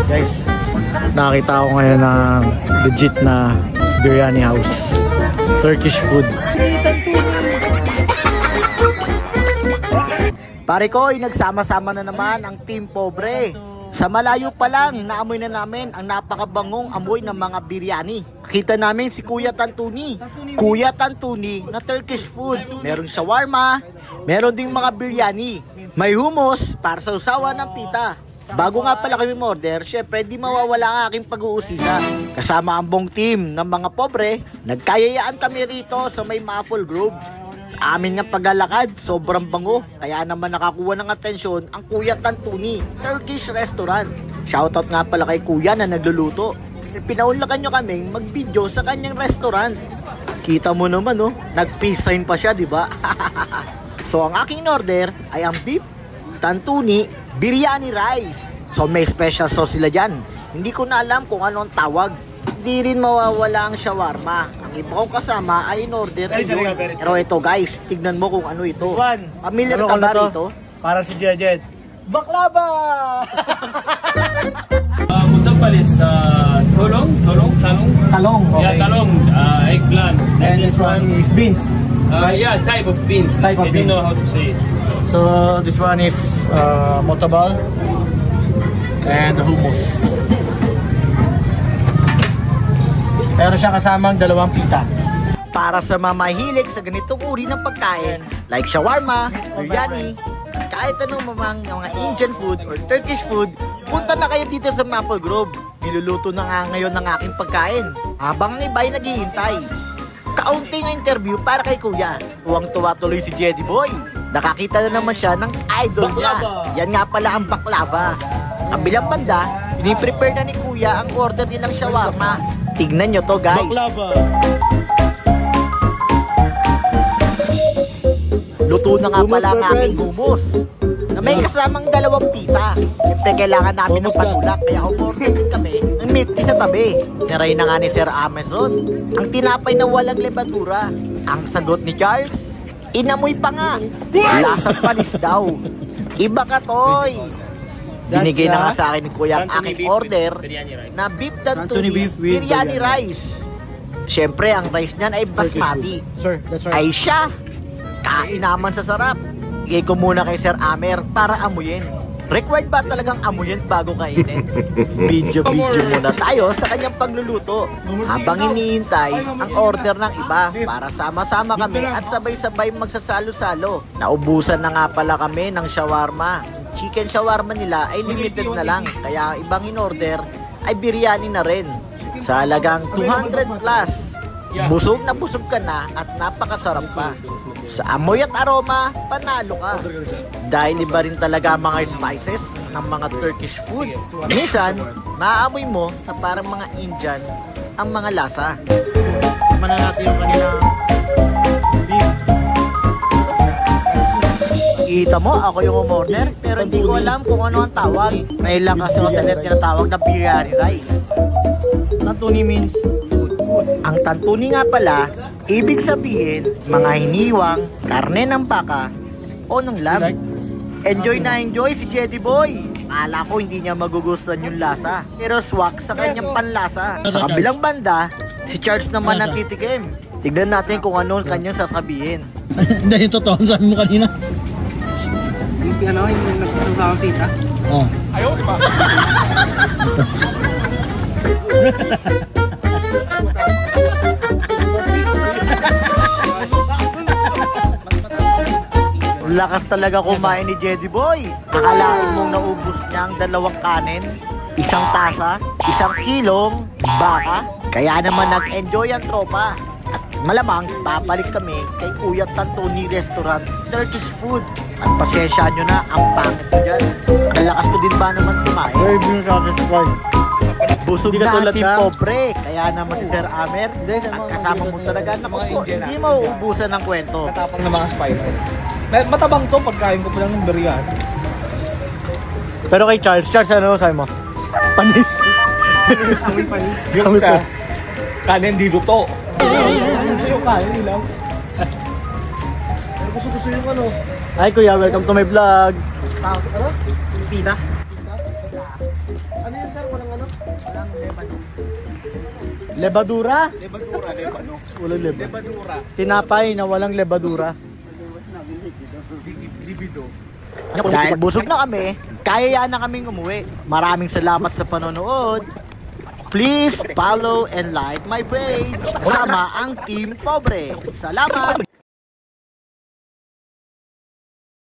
Guys, nakita ko ngayon ng legit na biryani house. Turkish food. Pare ko, nagsama-sama na naman ang Team Pobre. Sa malayo pa lang, naamoy na namin ang napakabangong amoy ng mga biryani. Kita namin si Kuya Tantuni. Kuya Tantuni na Turkish food. Merong shawarma, meron ding mga biryani. May hummus para sa usawa ng pita. Bago nga pala kami order, syempre di mawawala ang aking pag-uusisa. Kasama ang buong team ng mga pobre, nagkayayaan kami rito sa may Maffle Grove. Sa amin nga paglalakad, sobrang bango. Kaya naman nakakuha ng atensyon ang Kuya Tantuni Turkish Restaurant. Shoutout nga pala kay Kuya na nagluluto. Pinaunlakan nyo kaming mag-video sa kanyang restaurant. Kita mo naman, oh, nag-peace sign pa siya, di ba? So ang aking order ay ang beef Tantuni biryani rice. So may special sauce sila dyan. Hindi ko na alam kung ano ang tawag. Hindi rin mawawala ang shawarma. Ang iba kong kasama ay in-order yun. Pero ito guys, tignan mo kung ano ito. Familiar ka ba rito? Parang si Jejet. Baklava! Mutapal is talong. Talong, okay. Yeah, talong, eggplant. And this one is beans. Yeah, type of beans. Type of I don't know how to say it. So this one is motabal and hummus. Pero siya kasamang dalawang pita. Para sa mamahilig sa ganitong uri ng pagkain, like shawarma, biryani, kahit anong mga Indian food or Turkish food, punta na kayo dito sa Maffle Grove. Niluluto na nga ngayon ng aking pagkain, habang ang iba ay naghihintay. Kaunting interview para kay Kuya. Tuwang-tuwa tuloy si Jedi Boy. Nakakita na naman siya ng idol niya. Yan nga pala ang baklava. Kabilang banda, piniprepare na ni Kuya ang order nilang shawarma. Tignan nyo to guys. Baklava. Luto na nga pala ang aking hummus na may kasamang dalawang pita. Siyempre kailangan namin ng patulak, kaya umorder din kami ng milk tea sa tabi. Niray na nga ni Sir Amazon ang tinapay na walang levadura. Ang sagot ni Charles, inamoy pa nga. Lasang panis daw. Iba ka, Toy. Binigay na nga sa akin ni Kuya ang aking order na beef Tantuni biryani rice. Siyempre ang rice niyan ay basmati. Sir, that's right. Ay siya, kain naman sa sarap. Igay ko muna kay Sir Amer para amuyin. Required ba talagang amuyin bago kainin? Video muna tayo sa kanyang pagluluto habang iniintay ang order ng iba para sama-sama kami at sabay-sabay magsasalo-salo. Naubusan na nga pala kami ng shawarma. Chicken shawarma nila ay limited na lang, kaya ibang in-order ay biryani na rin. Sa halagang 200 plus, busog na busog ka na at napakasarap pa. Sa amoy at aroma, panalo ka. Dahil iba rin talaga mga spices ng mga Turkish food. Minsan, maaamoy mo na parang mga Indian ang mga lasa. Tignan na natin yung kanila beef. Kita mo, ako yung umorder, pero hindi ko alam kung ano ang tawag. May lang kasi ako sa net tinatawag na biryani rice. Tantuni means food. Ang tantuni nga pala, ibig sabihin, mga hiniwang, karne ng baka, o ng lamb. Enjoy na enjoy si Jedi Boy. Akala ko hindi niya magugustuhan yung lasa, pero swak sa kanyang panlasa. Sa kabilang banda, si Charles naman ang titikim. Tignan natin kung ano kanyang sasabihin. Hindi, yung totoo saan mo kanina. Yung nagsasawa tita. Oh. Ayaw, di ba? Lakas talaga kumain ni Jedi Boy. Akalain mong naubos niya ang dalawang kanin, isang tasa, 1 kilong baka. Kaya naman nag-enjoy ang tropa. At malamang babalik kami kay Kuya Tantuni Restaurant Turkish Food. At pasensya nyo na, ang pangit ko dyan. Nalakas ko din ba naman kumain? Very being satisfied. Busog na Team Pobre. Kaya naman si Sir Amer at kasama mo talaga. Naku po, hindi mauubusan ng kwento. Matapang na mga spices. Matabang to pagkain ko pa lang ng biryani. Pero kay Charles, ano sabi mo? Panis. Amoy panis. Yung sa kanin di luto. Yung kanin lang. Pero gusto yung ano. Hi Kuya, welcome to my vlog. Ano? Pita. Ano yan sir? Walang ano? Walang Lebadura? Lebadura, lebano. Walang leba. Lebadura. Tinapay na walang lebadura. Libido. Dahil busog na kami, kaya na kaming umuwi. Maraming salamat sa panonood. Please follow and like my page. Kasama ang Team Pobre. Salamat!